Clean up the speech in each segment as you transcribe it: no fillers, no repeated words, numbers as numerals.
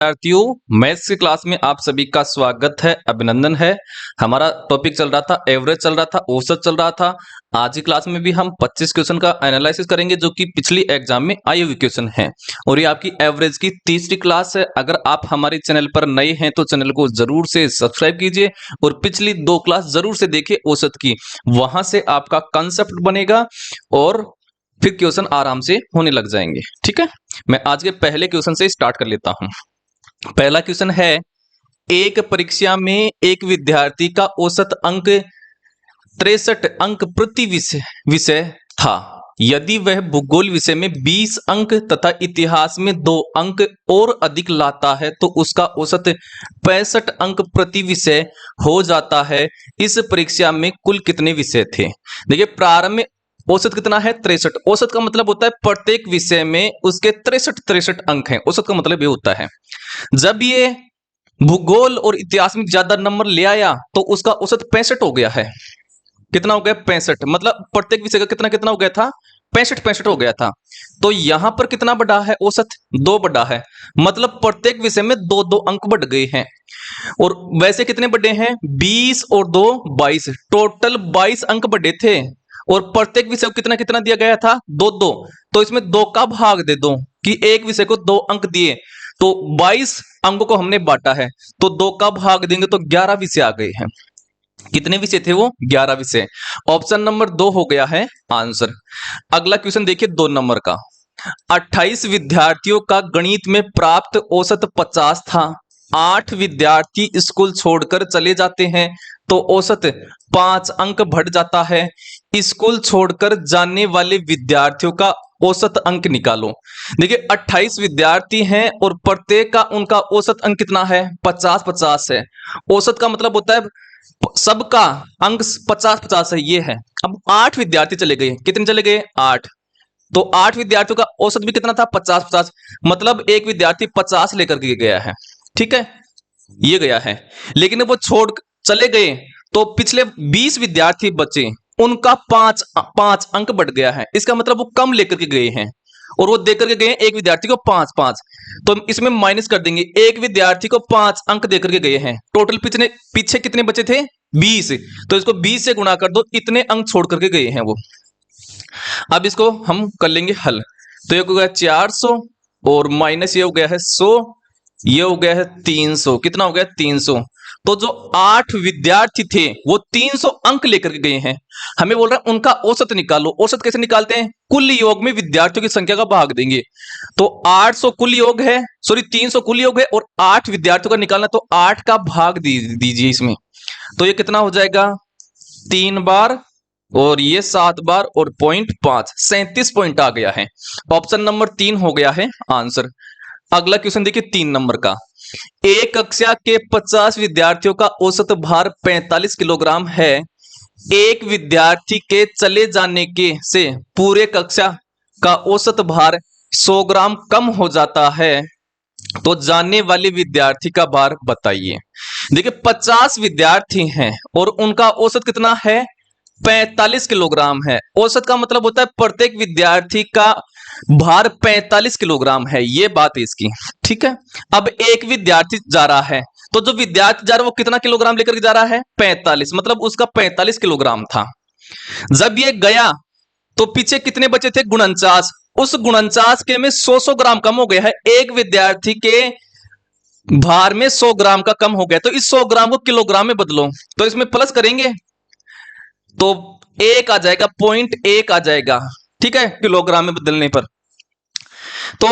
विद्यार्थियों, मैथ्स की क्लास में आप सभी का स्वागत है, अभिनंदन है। हमारा टॉपिक चल रहा था एवरेज, चल रहा था औसत, चल रहा था। आज की क्लास में भी हम 25 क्वेश्चन का एनालिसिस करेंगे जो कि पिछली एग्जाम में आए हुए क्वेश्चन हैं और ये आपकी एवरेज की तीसरी क्लास है। अगर आप हमारे चैनल पर नए हैं तो चैनल को जरूर से सब्सक्राइब कीजिए और पिछली 2 क्लास जरूर से देखिए औसत की, वहां से आपका कंसेप्ट बनेगा और फिर क्वेश्चन आराम से होने लग जाएंगे। ठीक है, मैं आज के पहले क्वेश्चन से स्टार्ट कर लेता हूं। पहला क्वेश्चन है, एक परीक्षा में एक विद्यार्थी का औसत अंक 63 अंक प्रति विषय था। यदि वह भूगोल विषय में 20 अंक तथा इतिहास में 2 अंक और अधिक लाता है तो उसका औसत 65 अंक प्रति विषय हो जाता है। इस परीक्षा में कुल कितने विषय थे? देखिए, प्रारंभ में औसत कितना है? 63। औसत का मतलब होता है प्रत्येक विषय में उसके 63 अंक हैं। औसत का मतलब ये होता है जब ये भूगोल और इतिहास में ज्यादा नंबर ले आया तो उसका औसत 65 हो गया है। कितना हो गया? 65। मतलब प्रत्येक विषय का कितना कितना हो गया था? 65 हो गया था। तो यहां पर कितना बढ़ा है औसत? 2 बढ़ा है। मतलब प्रत्येक विषय में 2-2 अंक बढ़ गए हैं। और वैसे कितने बढ़े हैं? 20 और 2 22, टोटल 22 अंक बढ़े थे। और प्रत्येक विषय को कितना कितना दिया गया था? 2-2। तो इसमें 2 का भाग दे दो कि एक विषय को 2 अंक दिए, तो 22 अंकों को हमने बांटा है, तो 2 का भाग देंगे तो 11 विषय आ गए हैं। कितने विषय थे वो? 11 विषय। ऑप्शन नंबर 2 हो गया है आंसर। अगला क्वेश्चन देखिए 2 नंबर का। 28 विद्यार्थियों का गणित में प्राप्त औसत 50 था। 8 विद्यार्थी स्कूल छोड़कर चले जाते हैं तो औसत 5 अंक बढ़ जाता है। स्कूल छोड़कर जाने वाले विद्यार्थियों का औसत अंक निकालो। देखिए, 28 विद्यार्थी हैं और प्रत्येक का उनका औसत अंक कितना है? 50-50 है। औसत का मतलब होता है सबका अंक 50-50 है, ये है। अब 8 विद्यार्थी चले गए, कितने चले गए? 8। तो 8 विद्यार्थियों का औसत भी कितना था? 50-50। मतलब एक विद्यार्थी 50 लेकर के गया है। ठीक है, ये गया है। लेकिन वो छोड़ चले गए तो पिछले 20 विद्यार्थी बचे, उनका 5 अंक बढ़ गया है। इसका मतलब वो कम लेकर के गए हैं और वो देकर के गए एक विद्यार्थी को 5-5। तो इसमें माइनस कर देंगे, एक विद्यार्थी को 5 अंक देकर के गए हैं। टोटल पीछे कितने बचे थे? 20। तो इसको 20 से गुणा कर दो, इतने अंक छोड़ करके गए हैं वो। अब इसको हम कर लेंगे हल। तो ये हो गया 400 और माइनस ये हो गया है 100, ये हो गया है 300। कितना हो गया? 300। तो जो 8 विद्यार्थी थे वो 300 अंक लेकर के गए हैं। हमें बोल रहा है उनका औसत निकालो। औसत कैसे निकालते हैं? कुल योग में विद्यार्थियों की संख्या का भाग देंगे। तो 800 कुल योग है, सॉरी 300 कुल योग है और 8 विद्यार्थियों का निकालना, तो 8 का भाग दीजिए इसमें। तो ये कितना हो जाएगा? 3 बार और ये 7 बार और 0.5, 37 पॉइंट आ गया है। ऑप्शन नंबर 3 हो गया है आंसर। अगला क्वेश्चन देखिए 3 नंबर का। एक कक्षा के 50 विद्यार्थियों का औसत भार 45 किलोग्राम है। एक विद्यार्थी के चले जाने के से पूरे कक्षा का औसत भार 100 ग्राम कम हो जाता है, तो जाने वाले विद्यार्थी का भार बताइए। देखिए, 50 विद्यार्थी हैं और उनका औसत कितना है? 45 किलोग्राम है। औसत का मतलब होता है प्रत्येक विद्यार्थी का भार 45 किलोग्राम है, ये बात है इसकी। ठीक है, अब एक विद्यार्थी जा रहा है, तो जो विद्यार्थी जा रहा है वो कितना किलोग्राम लेकर के जा रहा है? 45। मतलब उसका 45 किलोग्राम था। जब ये गया तो पीछे कितने बचे थे? 49। उस 49 के में 100 ग्राम कम हो गया है। एक विद्यार्थी के भार में 100 ग्राम का कम हो गया, तो इस 100 ग्राम को किलोग्राम में बदलो। तो इसमें प्लस करेंगे तो 1 आ जाएगा, 0.1 आ जाएगा। ठीक है, किलोग्राम में बदलने पर। तो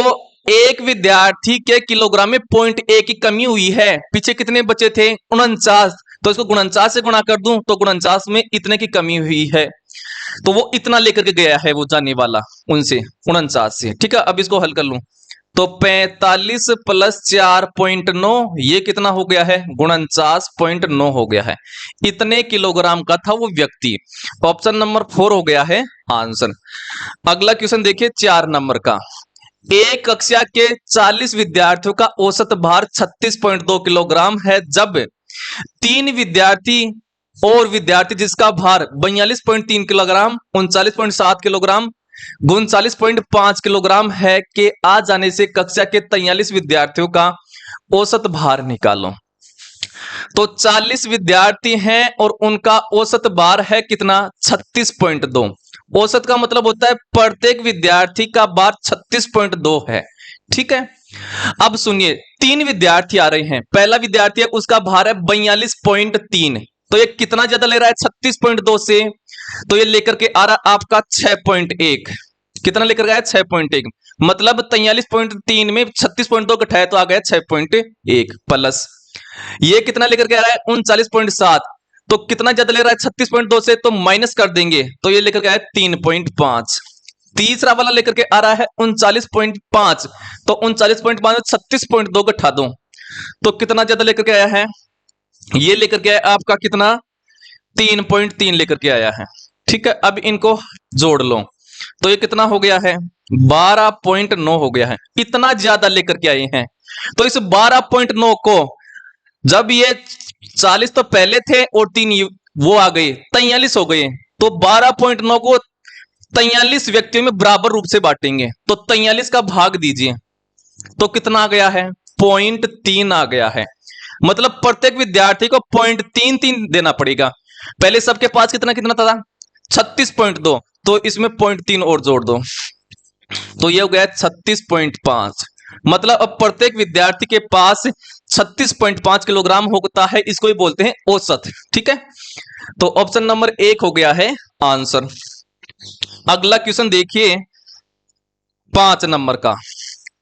एक विद्यार्थी के किलोग्राम में 0.1 की कमी हुई है। पीछे कितने बचे थे? 49। तो इसको 49 से गुणा कर दूं तो 49 में इतने की कमी हुई है, तो वो इतना लेकर के गया है वो जाने वाला उनसे, 49 से। ठीक है, अब इसको हल कर लूं तो 45 प्लस 4.9, ये कितना हो गया है? 49.9 हो गया है। इतने किलोग्राम का था वो व्यक्ति। ऑप्शन नंबर 4 हो गया है आंसर। अगला क्वेश्चन देखिए 4 नंबर का। एक कक्षा के 40 विद्यार्थियों का औसत भार 36.2 किलोग्राम है। जब 3 विद्यार्थी और विद्यार्थी जिसका भार 42.3 किलोग्राम, 39.7 किलोग्राम, 39.5 किलोग्राम है के आ जाने से कक्षा के 43 विद्यार्थियों का औसत भार निकालो। तो 40 विद्यार्थी हैं और उनका औसत भार है कितना? 36.2। औसत का मतलब होता है प्रत्येक विद्यार्थी का भार 36.2 है। ठीक है, अब सुनिए, 3 विद्यार्थी आ रहे हैं। पहला विद्यार्थी है, उसका भार है 42.3। तो ये कितना ज्यादा ले रहा है 36.2 से? तो ये लेकर के आ रहा आपका 6.1। कितना लेकर गया? 6.1। मतलब 43.3 में 36.2 घटाया तो आ गया 6.1 प्लस ये कितना लेकर के आ रहा है? 39.7। तो कितना ज्यादा ले रहा है 36.2 से? तो माइनस कर देंगे तो ये लेकर के आया 3.5। तीसरा वाला लेकर के आ रहा है 39.5। तो 39.5 में 36.2 घटा दो तो कितना ज्यादा लेकर के आया है? ये लेकर के आया आपका कितना? 3.3 लेकर के आया है। ठीक है, अब इनको जोड़ लो तो ये कितना हो गया है? 12.9 हो गया है। इतना ज्यादा लेकर के आए हैं। तो इस 12.9 को जब ये 40 तो पहले थे और 3 वो आ गए, 43 हो गए। तो 12.9 को 43 व्यक्तियों में बराबर रूप से बांटेंगे तो 43 का भाग दीजिए तो कितना आ गया है? 0.3 आ गया है। मतलब प्रत्येक विद्यार्थी को 0.33 देना पड़ेगा। पहले सबके पास कितना कितना था? 36.2। तो इसमें 0.3 और जोड़ दो तो ये हो गया 36.5। मतलब अब प्रत्येक विद्यार्थी के पास 36.5 किलोग्राम होता है। इसको ही बोलते हैं औसत। ठीक है, तो ऑप्शन नंबर 1 हो गया है आंसर। अगला क्वेश्चन देखिए 5 नंबर का।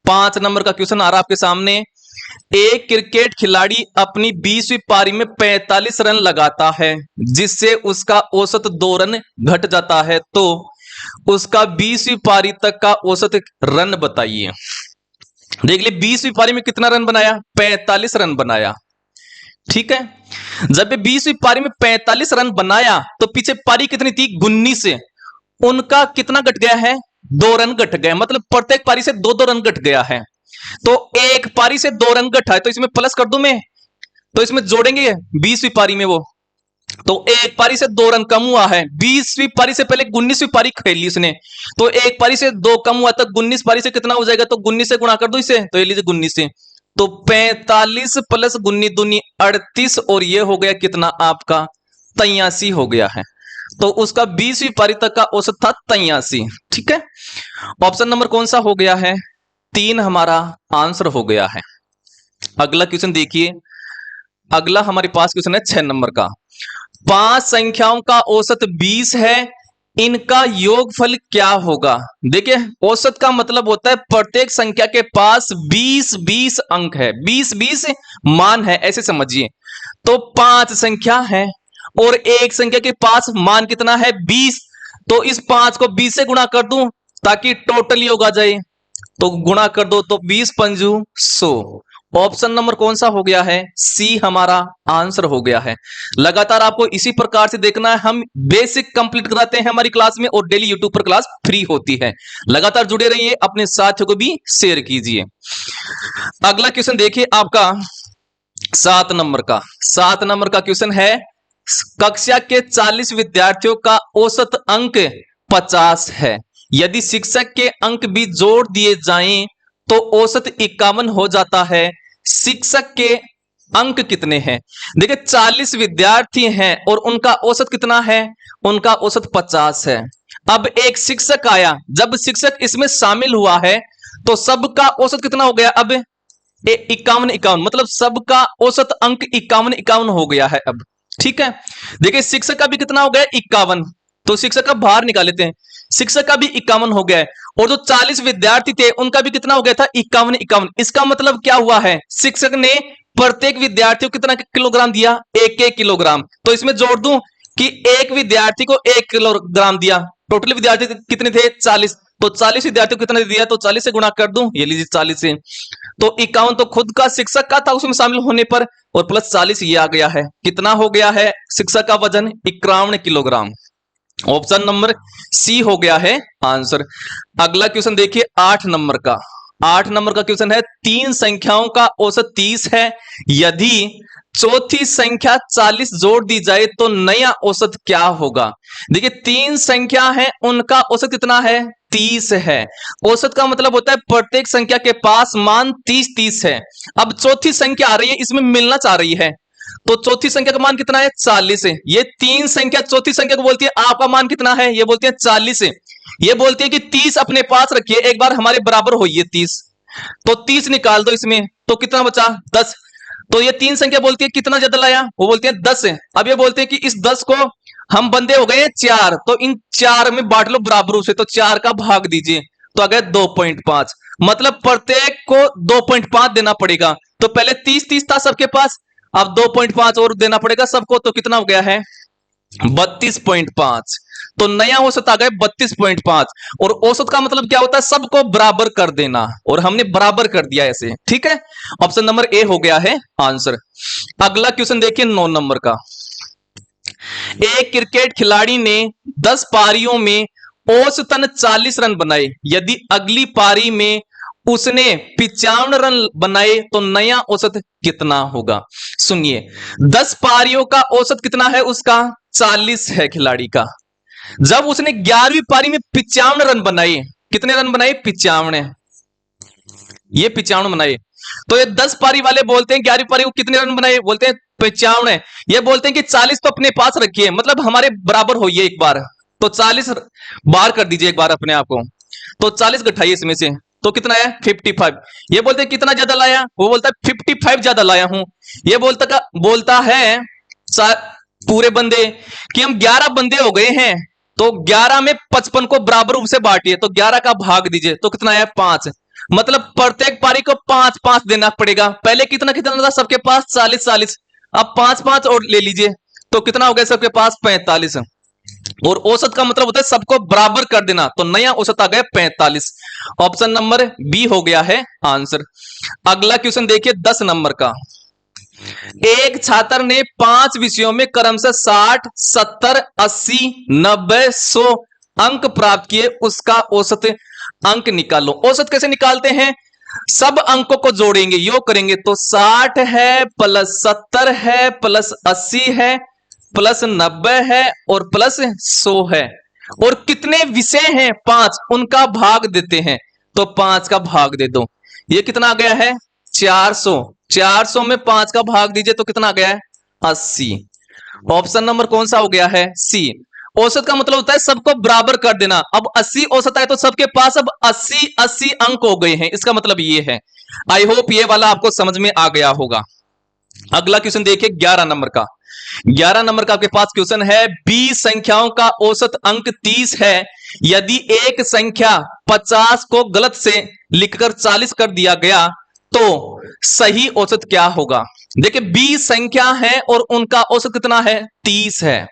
5 नंबर का क्वेश्चन आ रहा है आपके सामने। एक क्रिकेट खिलाड़ी अपनी 20वीं पारी में 45 रन लगाता है जिससे उसका औसत 2 रन घट जाता है। तो उसका 20वीं पारी तक का औसत रन बताइए। देख ले, 20वीं पारी में कितना रन बनाया? 45 रन बनाया। ठीक है, जब 20वीं पारी में 45 रन बनाया तो पीछे पारी कितनी थी? 19 से। उनका कितना घट गया है? 2 रन घट गया। मतलब प्रत्येक पारी से 2-2 रन घट गया है। तो एक पारी से 2 रन घटा है तो इसमें प्लस कर दूं मैं, तो इसमें जोड़ेंगे 20वीं पारी में वो। तो एक पारी से 2 रन कम हुआ है। 20वीं पारी से पहले 19वीं पारी खेली उसने, तो एक पारी से 2 कम हुआ, तक 19 पारी से कितना हो जाएगा? तो 19 से गुणा कर दो इसे, तो ये लीजिए 19 से। तो 45 प्लस 19 दूनी 38 और ये हो गया कितना आपका? 83 हो गया है। तो उसका 20वीं पारी तक का औसत था 83। ठीक है, ऑप्शन नंबर कौन सा हो गया है? 3 हमारा आंसर हो गया है। अगला क्वेश्चन देखिए। अगला हमारे पास क्वेश्चन है 6 नंबर का। 5 संख्याओं का औसत 20 है, इनका योगफल क्या होगा? देखिए, औसत का मतलब होता है प्रत्येक संख्या के पास 20-20 अंक है, 20-20 मान है, ऐसे समझिए। तो 5 संख्या है और एक संख्या के पास मान कितना है? 20। तो इस 5 को 20 से गुणा कर दूं ताकि टोटल योग आ जाए। तो गुणा कर दो तो 20 पंजू 100। ऑप्शन नंबर कौन सा हो गया है? सी हमारा आंसर हो गया है। लगातार आपको इसी प्रकार से देखना है। हम बेसिक कंप्लीट कराते हैं हमारी क्लास में और डेली यूट्यूब पर क्लास फ्री होती है। लगातार जुड़े रहिए, अपने साथियों को भी शेयर कीजिए। अगला क्वेश्चन देखिए आपका 7 नंबर का। 7 नंबर का क्वेश्चन है, कक्षा के 40 विद्यार्थियों का औसत अंक 50 है। यदि शिक्षक के अंक भी जोड़ दिए जाएं तो औसत 51 हो जाता है। शिक्षक के अंक कितने हैं? देखिए, 40 विद्यार्थी हैं और उनका औसत कितना है? उनका औसत 50 है। अब एक शिक्षक आया, जब शिक्षक इसमें शामिल हुआ है तो सबका औसत कितना हो गया? अब 51-51, मतलब सबका औसत अंक 51-51 हो गया है अब। ठीक है, देखिए शिक्षक का भी कितना हो गया? 51। तो शिक्षक का भार निकाल लेते हैं। शिक्षक का भी 51 हो गया है और जो 40 विद्यार्थी थे उनका भी कितना हो गया था? 51-51। इसका मतलब क्या हुआ है? शिक्षक ने प्रत्येक विद्यार्थी को कितना किलोग्राम दिया? 1-1 किलोग्राम। तो इसमें जोड़ दूं कि एक विद्यार्थी को 1 किलोग्राम दिया। टोटल विद्यार्थी कितने थे? 40। तो 40 विद्यार्थियों को कितना दिया? तो 40 से गुणा कर दूं, ये लीजिए 40 से। तो 51 तो खुद का शिक्षक का था उसमें शामिल होने पर, और प्लस 40 ये आ गया है। कितना हो गया है शिक्षक का वजन? 51 किलोग्राम। ऑप्शन नंबर सी हो गया है आंसर। अगला क्वेश्चन देखिए 8 नंबर का। 8 नंबर का क्वेश्चन है, 3 संख्याओं का औसत 30 है। यदि चौथी संख्या 40 जोड़ दी जाए तो नया औसत क्या होगा? देखिए, 3 संख्या है, उनका औसत कितना है? 30 है। औसत का मतलब होता है प्रत्येक संख्या के पास मान 30 है। अब चौथी संख्या आ रही है, इसमें मिलना चाह रही है, तो चौथी संख्या का मान कितना है? 40 है। ये तीन संख्या चौथी संख्या को बोलती है आपका मान कितना है? ये बोलती है 40 है। ये बोलती है कि 30 अपने पास रखिए, एक बार हमारे बराबर हो ये 30, तो 30 निकाल दो इसमें, तो कितना बचा? 10। तो ये तीन संख्या बोलती है कितना ज्यादा लाया? वो बोलती है 10 है। अब ये बोलते हैं कि इस 10 को हम बंदे हो गए 4, तो इन 4 में बांट लो बराबर रूप से, तो 4 का भाग दीजिए, तो आ गया 2.5। मतलब प्रत्येक को 2.5 देना पड़ेगा। तो पहले 30 था सबके पास, अब 2.5 और देना पड़ेगा सबको, तो कितना हो गया है? 32.5। तो नया औसत आ गया 32.5। और औसत का मतलब क्या होता है? सबको बराबर कर देना, और हमने बराबर कर दिया ऐसे, ठीक है। ऑप्शन नंबर ए हो गया है आंसर। अगला क्वेश्चन देखिए 9 नंबर का। एक क्रिकेट खिलाड़ी ने 10 पारियों में औसतन 40 रन बनाए। यदि अगली पारी में उसने 95 रन बनाए तो नया औसत कितना होगा? सुनिए, 10 पारियों का औसत कितना है उसका? 40 है खिलाड़ी का। जब उसने 11वीं पारी में 95 रन बनाए, कितने रन बनाए? 95। ये 95 बनाए। तो ये 10 पारी वाले बोलते हैं 11वीं पारी को कितने रन बनाए? बोलते हैं 95 है। ये बोलते हैं कि 40 तो अपने पास रखिए, मतलब हमारे बराबर होइए एक बार, तो 40 बार कर दीजिए एक बार अपने आप को, तो 40 घटाइए इसमें से, तो कितना है? 55। ये बोलते हैं कितना ज्यादा लाया? वो बोलता है 55 ज्यादा लाया हूं। ये बोलता है पूरे बंदे कि हम 11 बंदे हो गए हैं, तो 11 में 55 को बराबर रूप से बांटिए, तो 11 का भाग दीजिए, तो कितना है? 5। मतलब प्रत्येक पारी को 5-5 देना पड़ेगा। पहले कितना कितना था सबके पास? 40-40। अब 5-5 और ले लीजिए, तो कितना हो गया सबके पास? 45। और औसत का मतलब होता है सबको बराबर कर देना, तो नया औसत आ गया 45। ऑप्शन नंबर बी हो गया है आंसर। अगला क्वेश्चन देखिए 10 नंबर का। एक छात्र ने 5 विषयों में क्रमशः 60, 70, 80, 90, 100 अंक प्राप्त किए, उसका औसत अंक निकालो। औसत कैसे निकालते हैं? सब अंकों को जोड़ेंगे, योग करेंगे, तो 60 है प्लस 70 है प्लस 80 है प्लस 90 है और प्लस 100 है। और कितने विषय हैं? 5, उनका भाग देते हैं, तो 5 का भाग दे दो। ये कितना आ गया है? 400। 400 में 5 का भाग दीजिए, तो कितना आ गया है? 80। ऑप्शन नंबर कौन सा हो गया है? सी। औसत का मतलब होता है सबको बराबर कर देना। अब 80 औसत है, तो सबके पास अब 80 अंक हो गए हैं, इसका मतलब ये है। आई होप ये वाला आपको समझ में आ गया होगा। अगला क्वेश्चन देखिए 11 नंबर का। 11 नंबर का आपके पास क्वेश्चन है, 20 संख्याओं का औसत अंक 30 है। यदि एक संख्या 50 को गलत से लिखकर 40 कर दिया गया तो सही औसत क्या होगा? देखिए 20 संख्या है और उनका औसत कितना है? 30 है।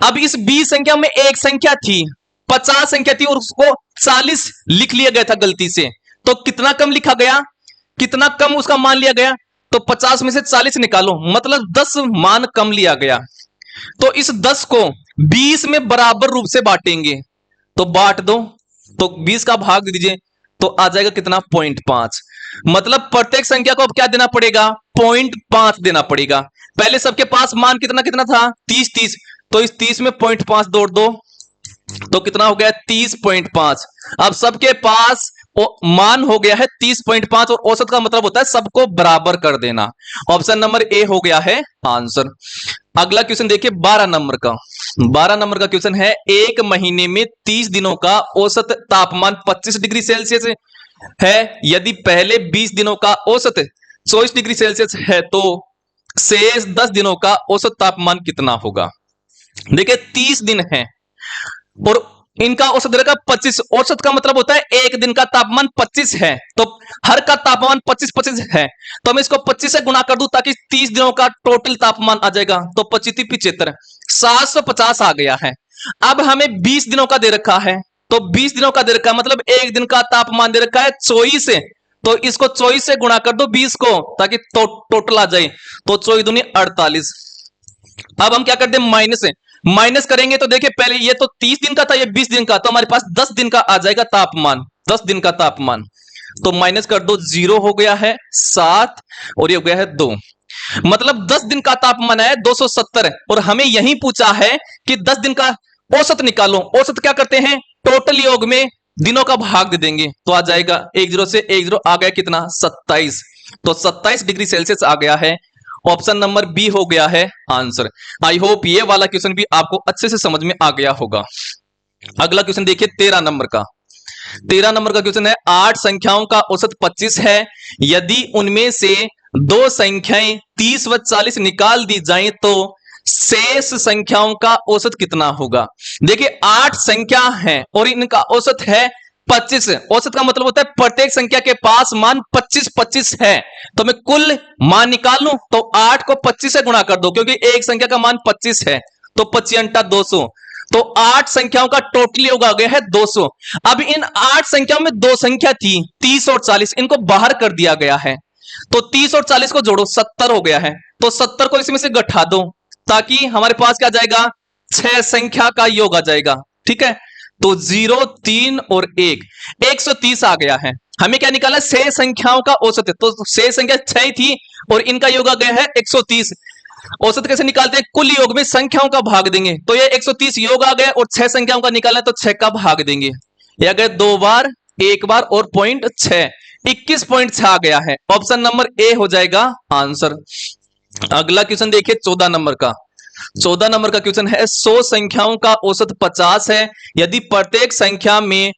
अब इस 20 संख्या में एक संख्या थी, 50 संख्या थी और उसको 40 लिख लिया गया था गलती से, तो कितना कम लिखा गया? कितना कम उसका मान लिया गया? तो 50 में से 40 निकालो, मतलब 10 मान कम लिया गया। तो इस 10 को 20 में बराबर रूप से बांटेंगे, तो बांट दो, तो 20 का भाग दे दीजिए, तो आ जाएगा कितना? 0.5। मतलब प्रत्येक संख्या को अब क्या देना पड़ेगा? 0.5 देना पड़ेगा। पहले सबके पास मान कितना कितना था? 30। तो इस 30 में 0.5 जोड़ दो, तो कितना हो गया? 30.5। अब सबके पास मान हो गया है 30.5, और औसत का मतलब होता है सबको बराबर कर देना। ऑप्शन नंबर ए हो गया है आंसर। अगला क्वेश्चन देखिए 12 नंबर का। 12 नंबर का क्वेश्चन है, एक महीने में 30 दिनों का औसत तापमान 25 डिग्री सेल्सियस है। यदि पहले 20 दिनों का औसत 24 डिग्री सेल्सियस है तो शेष 10 दिनों का औसत तापमान कितना होगा? देखिए 30 दिन है और इनका औसत रहेगा 25। औसत का मतलब होता है एक दिन का तापमान 25 है, तो हर का तापमान 25 है, तो मैं इसको 25 से गुणा कर दूं ताकि 30 दिनों का टोटल तापमान आ जाएगा, तो 25 75 750 आ गया है। अब हमें 20 दिनों का दे रखा है, तो 20 दिनों का दे रखा है मतलब एक दिन का तापमान दे रखा है 24 से, तो इसको 24 से गुणा कर दो 20 को ताकि टोटल आ जाए, तो 24 दूनी 48। अब हम क्या करते हैं? माइनस करेंगे, तो देखिए पहले ये तो 30 दिन का था, ये 20 दिन का, तो हमारे पास 10 दिन का आ जाएगा तापमान, 10 दिन का तापमान, तो माइनस कर दो, 0 हो गया है 7 और ये हो गया है 2। मतलब 10 दिन का तापमान है 270, और हमें यही पूछा है कि 10 दिन का औसत निकालो। औसत क्या करते हैं? टोटल योग में दिनों का भाग दे देंगे तो आ जाएगा 10 से 10 आ गया कितना 27। तो 27 डिग्री सेल्सियस आ गया है। ऑप्शन नंबर बी हो गया है आंसर। आई होप ये वाला क्वेश्चन भी आपको अच्छे से समझ में आ गया होगा। अगला क्वेश्चन देखिए 13 नंबर का। 13 नंबर का क्वेश्चन है 8 संख्याओं का औसत 25 है। यदि उनमें से दो संख्याएं 30 व 40 निकाल दी जाएं तो शेष संख्याओं का औसत कितना होगा। देखिए 8 संख्या हैं और इनका औसत है 25। औसत का मतलब होता है प्रत्येक संख्या के पास मान 25 है। तो मैं कुल मान निकाल लूं तो 8 को 25 से गुणा कर दो क्योंकि एक संख्या का मान 25 है। तो 25 × 200 तो 8 संख्याओं का टोटल योग आ गया है 200। अब इन 8 संख्याओं में दो संख्या थी 30 और 40, इनको बाहर कर दिया गया है। तो 30 और 40 को जोड़ो 70 हो गया है। तो 70 को इसमें से घटा दो ताकि हमारे पास क्या जाएगा 6 संख्या का योग आ जाएगा। ठीक है, तो 0, 3 और 1 130 आ गया है। हमें क्या निकाला 6 संख्याओं का औसत है। तो 6 संख्या 6 थी और इनका योग आ गया है 130। औसत कैसे निकालते हैं, कुल योग में संख्याओं का भाग देंगे। तो ये 130 योग आ गया और 6 संख्याओं का निकालना तो 6 का भाग देंगे। ये आ गया 2 बार 1 बार और 0.6 21.6 आ गया है। ऑप्शन नंबर ए हो जाएगा आंसर। अगला क्वेश्चन देखिए 14 नंबर का। 14 नंबर का क्वेश्चन है 100 संख्याओं का औसत 50 है। यदि प्रत्येक संख्या में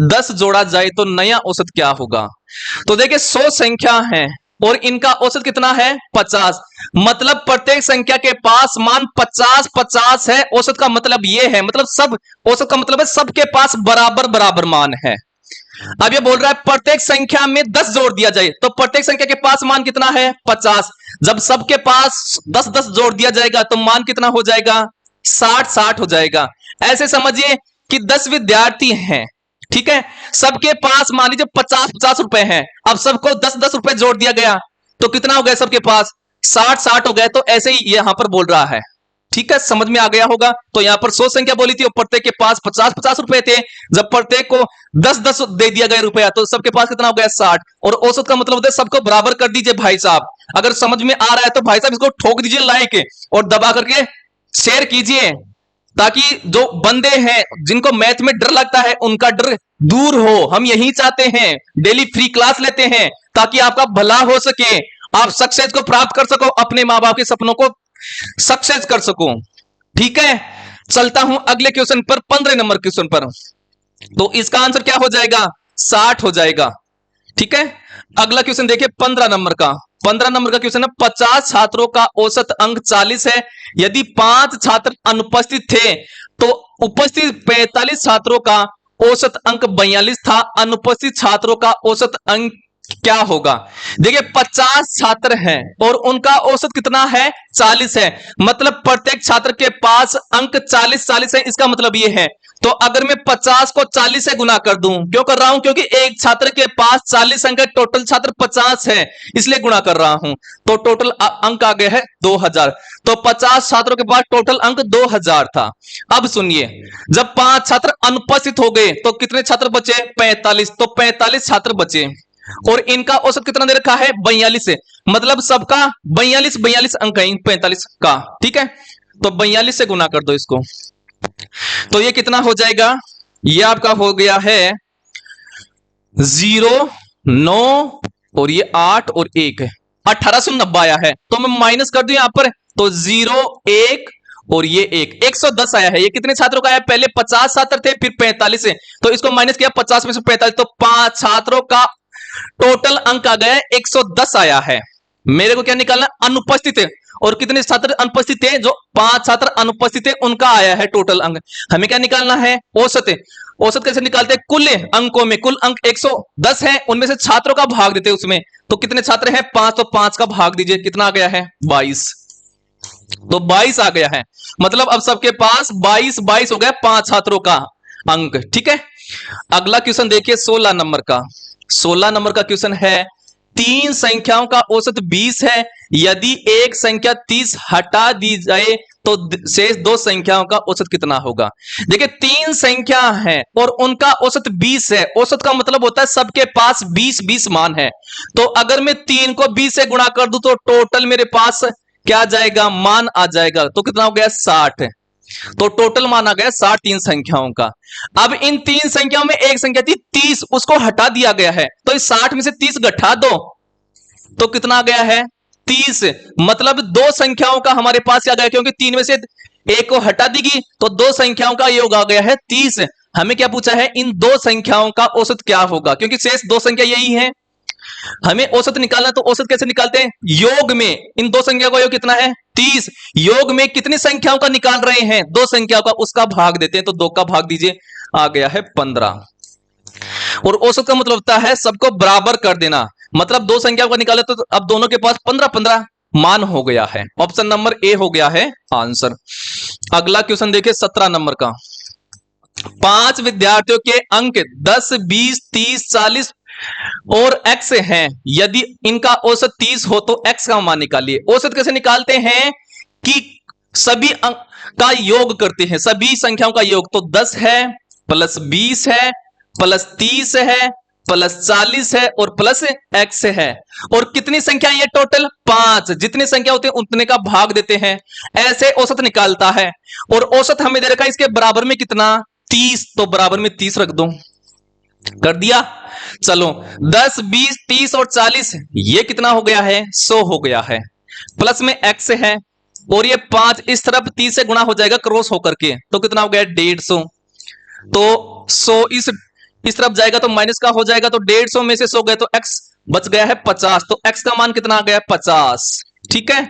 10 जोड़ा जाए तो नया औसत क्या होगा। तो देखिए 100 संख्या है और इनका औसत कितना है 50। मतलब प्रत्येक संख्या के पास मान 50 है। औसत का मतलब ये है, मतलब सब, औसत का मतलब है सबके पास बराबर बराबर मान है। अब ये बोल रहा है प्रत्येक संख्या में 10 जोड़ दिया जाए तो प्रत्येक संख्या के पास मान कितना है 50। जब सबके पास 10 जोड़ दिया जाएगा तो मान कितना हो जाएगा 60 हो जाएगा। ऐसे समझिए कि 10 विद्यार्थी हैं, ठीक है, सबके पास मान लीजिए 50 रुपए हैं। अब सबको 10 रुपए जोड़ दिया गया तो कितना हो गया सबके पास 60 हो गए। तो ऐसे ही यहां पर बोल रहा है। ठीक है, समझ में आ गया होगा। तो यहां पर 100 संख्या बोली थी और प्रत्येक के पास 50 रुपए थे। जब प्रत्येक को 10 दे दिया गया रुपया तो सबके पास कितना हो गया 60। और औसत का मतलब होता है सबको बराबर कर दीजिए भाई साहब। अगर समझ में आ रहा है तो भाई साहब इसको ठोक दीजिए लाइक और दबा करके शेयर कीजिए ताकि जो बंदे हैं जिनको मैथ में डर लगता है उनका डर दूर हो। हम यही चाहते हैं, डेली फ्री क्लास लेते हैं ताकि आपका भला हो सके, आप सक्सेस को प्राप्त कर सको, अपने मां बाप के सपनों को सक्सेस कर सको। ठीक है, चलता हूं अगले क्वेश्चन पर, 15 नंबर क्वेश्चन पर। तो इसका आंसर क्या हो जाएगा 60 हो जाएगा। ठीक है, अगला क्वेश्चन देखिए 15 नंबर का। 15 नंबर का क्वेश्चन है 50 छात्रों का औसत अंक 40 है। यदि 5 छात्र अनुपस्थित थे तो उपस्थित 45 छात्रों का औसत अंक 42 था। अनुपस्थित छात्रों का औसत अंक क्या होगा। देखिए 50 छात्र हैं और उनका औसत कितना है 40 है। मतलब प्रत्येक छात्र के पास अंक 40 है। इसका मतलब ये है, तो अगर मैं 50 को 40 से गुना कर दूं, क्यों कर रहा हूं, क्योंकि एक छात्र के पास 40 अंक है, टोटल छात्र 50 है, इसलिए गुणा कर रहा हूं। तो टोटल अंक आ गए हैं 2000। तो 50 छात्रों के पास टोटल अंक 2000 था। अब सुनिए, जब 5 छात्र अनुपस्थित हो गए तो कितने छात्र बचे 45। तो 45 छात्र बचे और इनका औसत कितना दे रखा है 42 है। मतलब सबका 42 अंक है 45 का। ठीक है, तो 42 से गुना कर दो इसको तो ये कितना हो जाएगा, ये आपका हो गया है 0, 9 और ये 8 और 1 है 1890 आया है। तो मैं माइनस कर दूं यहां पर तो 0, 1 और ये 110 आया है। ये कितने छात्रों का आया, पहले 50 छात्र थे फिर 45 है तो इसको माइनस किया 50 में से 45 तो 5 छात्रों का टोटल अंक आ गया 110 आया है। मेरे को क्या निकालना, अनुपस्थित है और कितने छात्र अनुपस्थित थे, जो 5 छात्र अनुपस्थित है उनका आया है टोटल अंक। हमें क्या निकालना है औसत है। औसत कैसे निकालते हैं, कुल अंकों में, कुल अंक 110 है, उनमें से छात्रों का भाग देते हैं उसमें। तो कितने छात्र हैं 5, तो 5 का भाग दीजिए, कितना आ गया है 22। तो 22 आ गया है। मतलब अब सबके पास 22 हो गया 5 छात्रों का अंक। ठीक है, अगला क्वेश्चन देखिए 16 नंबर का। 16 नंबर का क्वेश्चन है 3 संख्याओं का औसत 20 है। यदि एक संख्या 30 हटा दी जाए तो शेष 2 संख्याओं का औसत कितना होगा। देखिए 3 संख्या है और उनका औसत 20 है। औसत का मतलब होता है सबके पास 20 मान है। तो अगर मैं 3 को 20 से गुणा कर दूं तो टोटल मेरे पास क्या आ जाएगा, मान आ जाएगा। तो कितना हो गया 60। तो टोटल माना गया 60 इन संख्याओं का। अब इन 3 संख्याओं में एक संख्या थी 30, उसको हटा दिया गया है, तो इस 60 में से 30 घटा दो तो कितना आ गया है 30। मतलब दो संख्याओं का हमारे पास आ गया, क्योंकि 3 में से एक को हटा देगी तो दो संख्याओं का योग आ गया है 30। हमें क्या पूछा है, इन दो संख्याओं का औसत क्या होगा, क्योंकि शेष दो संख्या यही है, हमें औसत निकालना। तो औसत कैसे निकालते हैं, योग में इन दो संख्या का योग कितना है 30, योग में कितनी संख्याओं का निकाल रहे हैं, दो संख्याओं का, उसका भाग देते हैं, तो 2 का भाग दीजिए, आ गया है 15। और औसत का मतलब होता है सबको बराबर कर देना, मतलब दो संख्याओं का निकाले तो अब दोनों के पास 15-15 मान हो गया है। ऑप्शन नंबर ए हो गया है आंसर। अगला क्वेश्चन देखिए 17 नंबर का। 5 विद्यार्थियों के अंक 10, 20, 30, 40 और x हैं, यदि इनका औसत 30 हो तो x का मान निकालिए। औसत कैसे निकालते हैं कि सभी अंक का योग करते हैं, सभी संख्याओं का योग, तो 10 है प्लस 20 है प्लस 30 है प्लस 40 है और प्लस x है। और कितनी संख्या ये टोटल 5, जितनी संख्या होती है उतने का भाग देते हैं, ऐसे औसत निकालता है। और औसत हमें दे रखा है इसके बराबर में कितना 30, तो बराबर में 30 रख दो, कर दिया। चलो 10, 20, 30 और 40 ये कितना हो गया है 100 हो गया है, प्लस में x है और ये 5 इस तरफ 30 से गुणा हो जाएगा क्रॉस होकर के, तो कितना हो गया 150। तो 100 इस तरफ जाएगा तो माइनस का हो जाएगा, तो 150 में से 100 गए तो x बच गया है 50, तो x का मान कितना आ गया 50। ठीक है,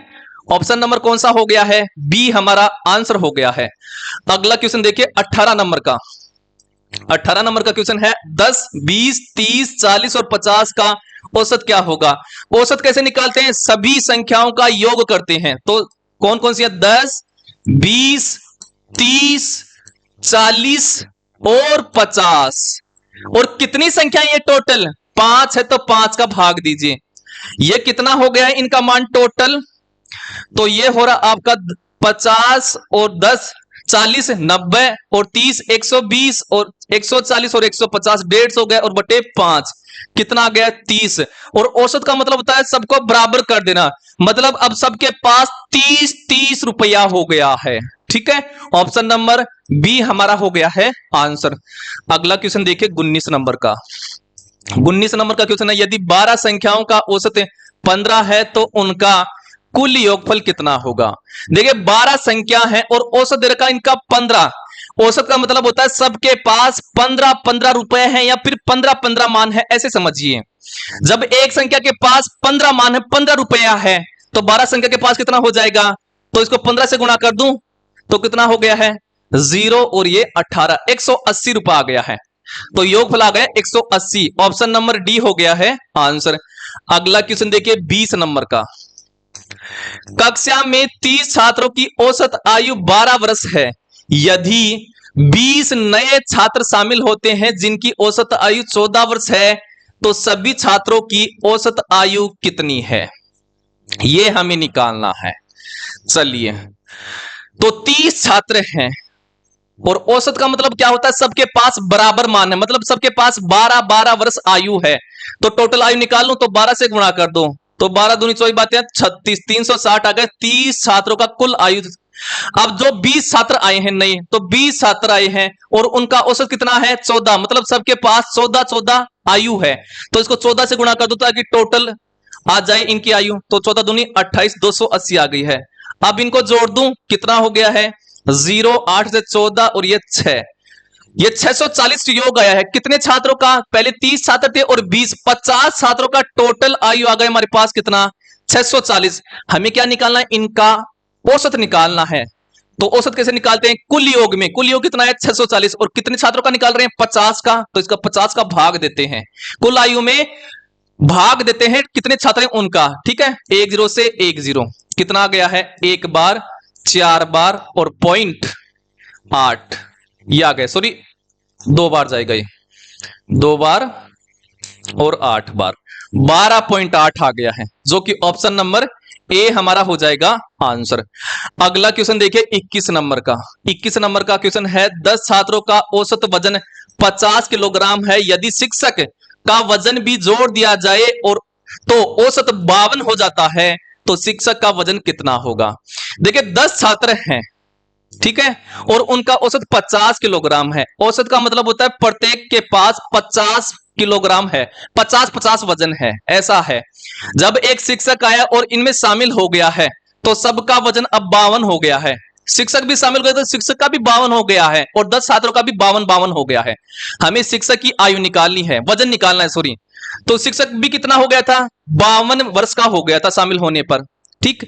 ऑप्शन नंबर कौन सा हो गया है, बी हमारा आंसर हो गया है। अगला क्वेश्चन देखिए 18 नंबर का। 18 नंबर का क्वेश्चन है 10, 20, 30, 40 और 50 का औसत क्या होगा। औसत कैसे निकालते हैं, सभी संख्याओं का योग करते हैं, तो कौन कौन सी है 10, 20, 30, 40 और 50। और कितनी संख्या ये टोटल 5 है, तो 5 का भाग दीजिए, ये कितना हो गया है इनका मान टोटल, तो ये हो रहा आपका 50 और 10 40 90 और 30 120 और 140 और 150 150 हो गया और बटे 5 कितना आ गया 30। और औसत का मतलब होता है सबको बराबर कर देना, मतलब अब सबके पास 30 रुपया हो गया है। ठीक है, ऑप्शन नंबर बी हमारा हो गया है आंसर। अगला क्वेश्चन देखिए 19 नंबर का। 19 नंबर का क्वेश्चन है यदि 12 संख्याओं का औसत 15 है तो उनका कुल योगफल कितना होगा। देखिए 12 संख्या है और औसत दे रखा इनका 15। औसत का मतलब होता है सबके पास 15-15 रुपए हैं या फिर 15-15 मान है, ऐसे समझिए। जब एक संख्या के पास 15 मान है, 15 रुपया है, तो 12 संख्या के पास कितना हो जाएगा, तो इसको 15 से गुणा कर दूं तो कितना हो गया है 0 और ये 18 180 रुपया आ गया है, तो योगफल आ गया 180। ऑप्शन नंबर डी हो गया है आंसर। अगला क्वेश्चन देखिए 20 नंबर का। कक्षा में 30 छात्रों की औसत आयु 12 वर्ष है, यदि 20 नए छात्र शामिल होते हैं जिनकी औसत आयु 14 वर्ष है, तो सभी छात्रों की औसत आयु कितनी है, यह हमें निकालना है। चलिए, तो 30 छात्र हैं और औसत का मतलब क्या होता है सबके पास बराबर मान है, मतलब सबके पास 12-12 वर्ष आयु है, तो टोटल आयु निकाल लूं तो 12 से गुणा कर दो, तो 12 दूनी 24 बातें 36 360 आ गए। 30 छात्रों का कुल आयु। अब जो 20 छात्र आए हैं नहीं, तो 20 छात्र आए हैं और उनका औसत कितना है 14, मतलब सबके पास 14 आयु है, तो इसको 14 से गुणा कर दो ताकि टोटल आ जाए इनकी आयु, तो 14 दूनी 28 280 आ गई है। अब इनको जोड़ दूं कितना हो गया है 0 8 से 14 और ये 6, ये 640 योग आया है। कितने छात्रों का, पहले 30 छात्र थे और 50 छात्रों का टोटल आयु आ गया हमारे पास कितना 640। हमें क्या निकालना है, इनका औसत निकालना है। तो औसत कैसे निकालते हैं, कुल योग में, कुल योग कितना है 640 और कितने छात्रों का निकाल रहे हैं 50 का, तो इसका 50 का भाग देते हैं, कुल आयु में भाग देते हैं कितने छात्र हैं उनका। ठीक है, 10 से 10 कितना आ गया है, एक बार 4 बार और 0.8 ये आ गए, सॉरी 2 बार जाएगा, ये 2 बार और 8 बार 12.8 आ गया है, जो कि ऑप्शन नंबर ए हमारा हो जाएगा आंसर। अगला क्वेश्चन देखिए 21 नंबर का। 21 नंबर का क्वेश्चन है 10 छात्रों का औसत वजन 50 किलोग्राम है, यदि शिक्षक का वजन भी जोड़ दिया जाए और तो औसत 52 हो जाता है, तो शिक्षक का वजन कितना होगा। देखिए 10 छात्र हैं ठीक है, और उनका औसत 50 किलोग्राम है। औसत का मतलब होता है प्रत्येक के पास 50 किलोग्राम है, 50-50 वजन है, ऐसा है। जब एक शिक्षक आया और इनमें शामिल हो गया है तो सबका वजन अब 52 हो गया है। शिक्षक भी शामिल हो गया तो शिक्षक का भी 52 हो गया है और 10 छात्रों का भी 52 हो गया है। हमें शिक्षक की आयु निकालनी है, वजन निकालना है, सॉरी। तो शिक्षक भी कितना हो गया था, 52 वर्ष का हो गया था शामिल होने पर। ठीक,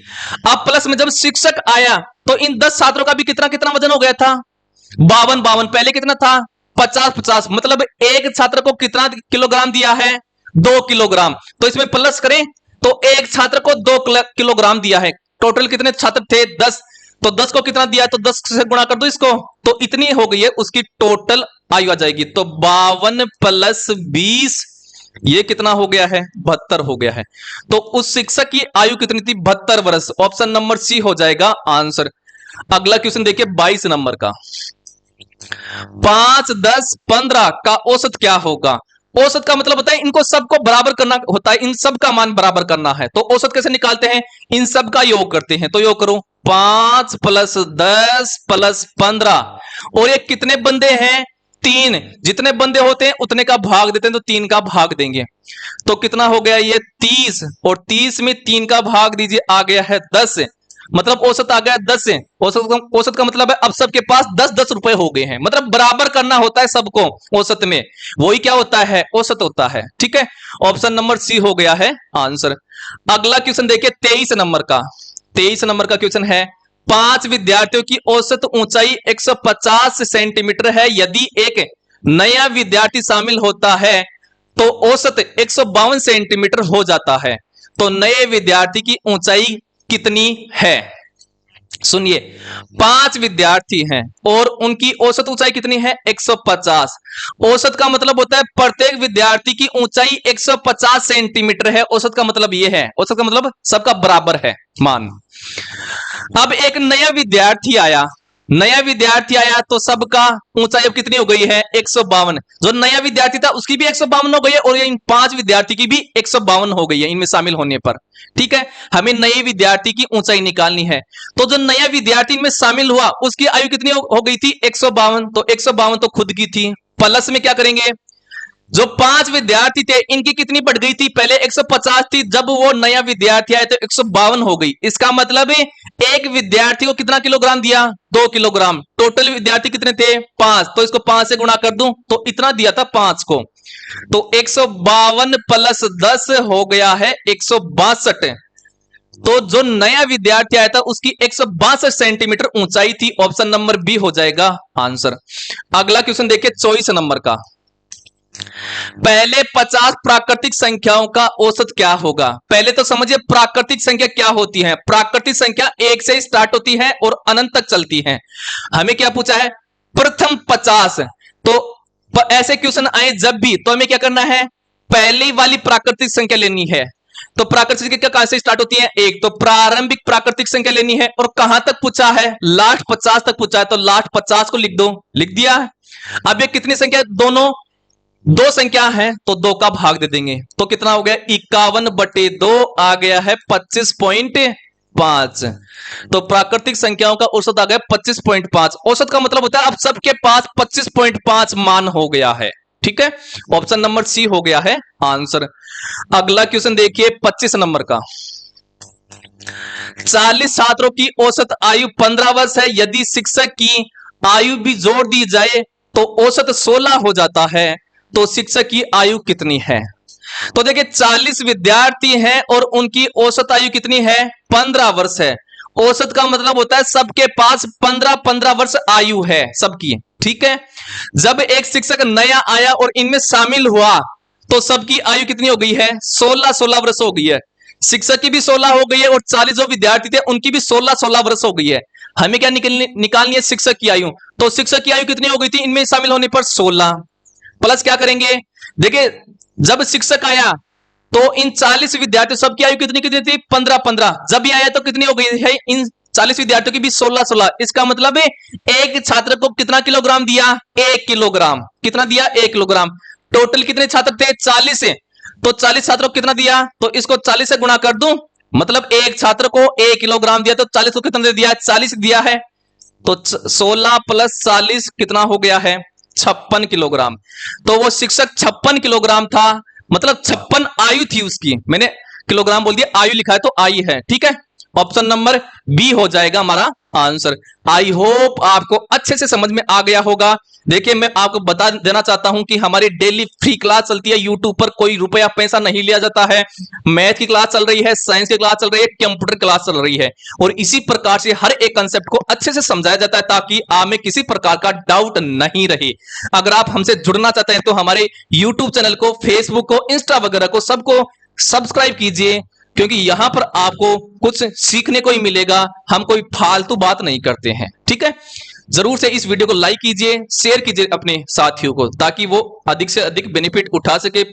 अब प्लस में जब शिक्षक आया तो इन 10 छात्रों का भी कितना कितना वजन हो गया था, 52। पहले कितना था, 50-50, मतलब एक छात्र को कितना किलोग्राम दिया है, 2 किलोग्राम। तो इसमें प्लस करें तो एक छात्र को 2 किलोग्राम दिया है। टोटल कितने छात्र थे, 10। तो 10 को कितना दिया है, तो 10 से गुणा कर दो इसको, तो इतनी हो गई है उसकी टोटल आयु आ जाएगी। तो 52 प्लस 20, ये कितना हो गया है, 72 हो गया है। तो उस शिक्षक की आयु कितनी थी, 72 वर्ष। ऑप्शन नंबर सी हो जाएगा आंसर। अगला क्वेश्चन देखिए 22 नंबर का, 5, 10, 15 का औसत क्या होगा। औसत का मतलब होता है इनको सबको बराबर करना होता है, इन सब का मान बराबर करना है। तो औसत कैसे निकालते हैं, इन सब का योग करते हैं। तो योग करो, 5 प्लस 10 प्लस 15, और ये कितने बंदे हैं, 3। जितने बंदे होते हैं उतने का भाग देते हैं, तो 3 का भाग देंगे। तो कितना हो गया ये 30, और 30 में 3 का भाग दीजिए, आ गया है 10। मतलब औसत आ गया 10 से। औसत का मतलब है अब सबके पास 10-10 रुपए हो गए हैं, मतलब बराबर करना होता है सबको औसत में, वही क्या होता है, औसत होता है। ठीक है, ऑप्शन नंबर सी हो गया है आंसर। अगला क्वेश्चन देखिए 23 नंबर का। 23 नंबर का क्वेश्चन है, 5 विद्यार्थियों की औसत ऊंचाई 150 सेंटीमीटर है। यदि एक नया विद्यार्थी शामिल होता है तो औसत 152 सेंटीमीटर हो जाता है। तो नए विद्यार्थी की ऊंचाई कितनी है, सुनिए। 5 विद्यार्थी हैं और उनकी औसत ऊंचाई कितनी है, 150। औसत का मतलब होता है प्रत्येक विद्यार्थी की ऊंचाई 150 सेंटीमीटर है। औसत का मतलब यह है, औसत का मतलब सबका बराबर है मान। अब एक नया विद्यार्थी आया, नया विद्यार्थी आया तो सबका ऊंचाई अब कितनी हो गई है, 152। जो नया विद्यार्थी था उसकी भी 152 हो गई है, और इन 5 विद्यार्थी की भी 152 हो गई है इनमें शामिल होने पर। ठीक है, हमें नए विद्यार्थी की ऊंचाई निकालनी है। तो जो नया विद्यार्थी इनमें शामिल हुआ उसकी आयु कितनी हो गई थी, 152। तो 152 तो खुद की थी, प्लस में क्या करेंगे, जो 5 विद्यार्थी थे इनकी कितनी बढ़ गई थी, पहले 150 थी, जब वो नया विद्यार्थी आया तो 152 हो गई। इसका मतलब है एक विद्यार्थी को कितना किलोग्राम दिया, 2 किलोग्राम। टोटल विद्यार्थी कितने थे, 5। तो इसको 5 से गुणा कर दूं तो इतना दिया था 5 को। तो 152 प्लस 10 हो गया है 162। तो जो नया विद्यार्थी आया था उसकी 162 सेंटीमीटर ऊंचाई थी। ऑप्शन नंबर बी हो जाएगा आंसर। अगला क्वेश्चन देखिए 24 नंबर का, पहले 50 प्राकृतिक संख्याओं का औसत क्या होगा। पहले तो समझिए प्राकृतिक संख्या क्या होती है। प्राकृतिक संख्या 1 से स्टार्ट होती है और अनंत तक चलती है। हमें क्या पूछा है, प्रथम 50। तो ऐसे क्वेश्चन आए जब भी, तो हमें क्या करना है, पहली वाली प्राकृतिक संख्या लेनी है। तो प्राकृतिक संख्या कहां से स्टार्ट होती है, 1। तो प्रारंभिक प्राकृतिक संख्या लेनी है, और कहां तक पूछा है, लास्ट 50 तक पूछा है। तो लास्ट 50 को लिख दो, लिख दिया। अब ये कितनी संख्या, दोनों 2 संख्या है तो 2 का भाग दे देंगे। तो कितना हो गया, 51/2 आ गया है 25.5। तो प्राकृतिक संख्याओं का औसत आ गया 25.5। औसत का मतलब होता है अब सबके पास 25.5 मान हो गया है। ठीक है, ऑप्शन नंबर सी हो गया है आंसर। अगला क्वेश्चन देखिए 25 नंबर का, 40 छात्रों की औसत आयु 15 वर्ष है। यदि शिक्षक की आयु भी जोड़ दी जाए तो औसत 16 हो जाता है। तो शिक्षक की आयु कितनी है। तो देखिए 40 विद्यार्थी हैं और उनकी औसत आयु कितनी है, 15 वर्ष है। औसत का मतलब होता है सबके पास 15-15 वर्ष आयु है सबकी। ठीक है, जब एक शिक्षक नया आया और इनमें शामिल हुआ तो सबकी आयु कितनी हो गई है, 16-16 वर्ष हो गई है। शिक्षक की भी 16 हो गई है और 40 जो विद्यार्थी थे उनकी भी 16-16 वर्ष हो गई है। हमें क्या निकालनी है, शिक्षक की आयु। तो शिक्षक की आयु कितनी हो गई थी इनमें शामिल होने पर, 16। प्लस क्या करेंगे, देखिए जब शिक्षक आया तो इन 40 विद्यार्थियों सबकी आयु कितनी कितनी थी, 15-15। जब ये आया तो कितनी हो गई है, इन 40 विद्यार्थियों की भी 16-16। इसका मतलब है एक छात्र को कितना किलोग्राम दिया, 1 किलोग्राम। कितना दिया, 1 किलोग्राम। टोटल कितने छात्र थे, 40 से। तो 40 छात्रों को कितना दिया, तो इसको 40 से गुणा कर दूं, मतलब एक छात्र को 1 किलोग्राम दिया तो 40 को कितना दे दिया, 40 दिया है। तो 16 प्लस 40 कितना हो गया है? 56 किलोग्राम। तो वो शिक्षक 56 किलोग्राम था, मतलब 56 आयु थी उसकी। मैंने किलोग्राम बोल दिया, आयु लिखा है तो आई है, ठीक है। ऑप्शन नंबर बी हो जाएगा हमारा आंसर। आई होप आपको अच्छे से समझ में आ गया होगा। देखिए, मैं आपको बता देना चाहता हूं कि हमारी डेली फ्री क्लास चलती है यूट्यूब पर, कोई रुपया पैसा नहीं लिया जाता है। मैथ की क्लास चल रही है, साइंस की क्लास चल रही है, कंप्यूटर क्लास चल रही है, और इसी प्रकार से हर एक कंसेप्ट को अच्छे से समझाया जाता है ताकि आप में किसी प्रकार का डाउट नहीं रहे। अगर आप हमसे जुड़ना चाहते हैं तो हमारे यूट्यूब चैनल को, फेसबुक को, इंस्टा वगैरह को सबको सब्सक्राइब कीजिए, क्योंकि यहां पर आपको कुछ सीखने को ही मिलेगा। हम कोई फालतू बात नहीं करते हैं, ठीक है। जरूर से इस वीडियो को लाइक कीजिए, शेयर कीजिए अपने साथियों को, ताकि वो अधिक से अधिक बेनिफिट उठा सके।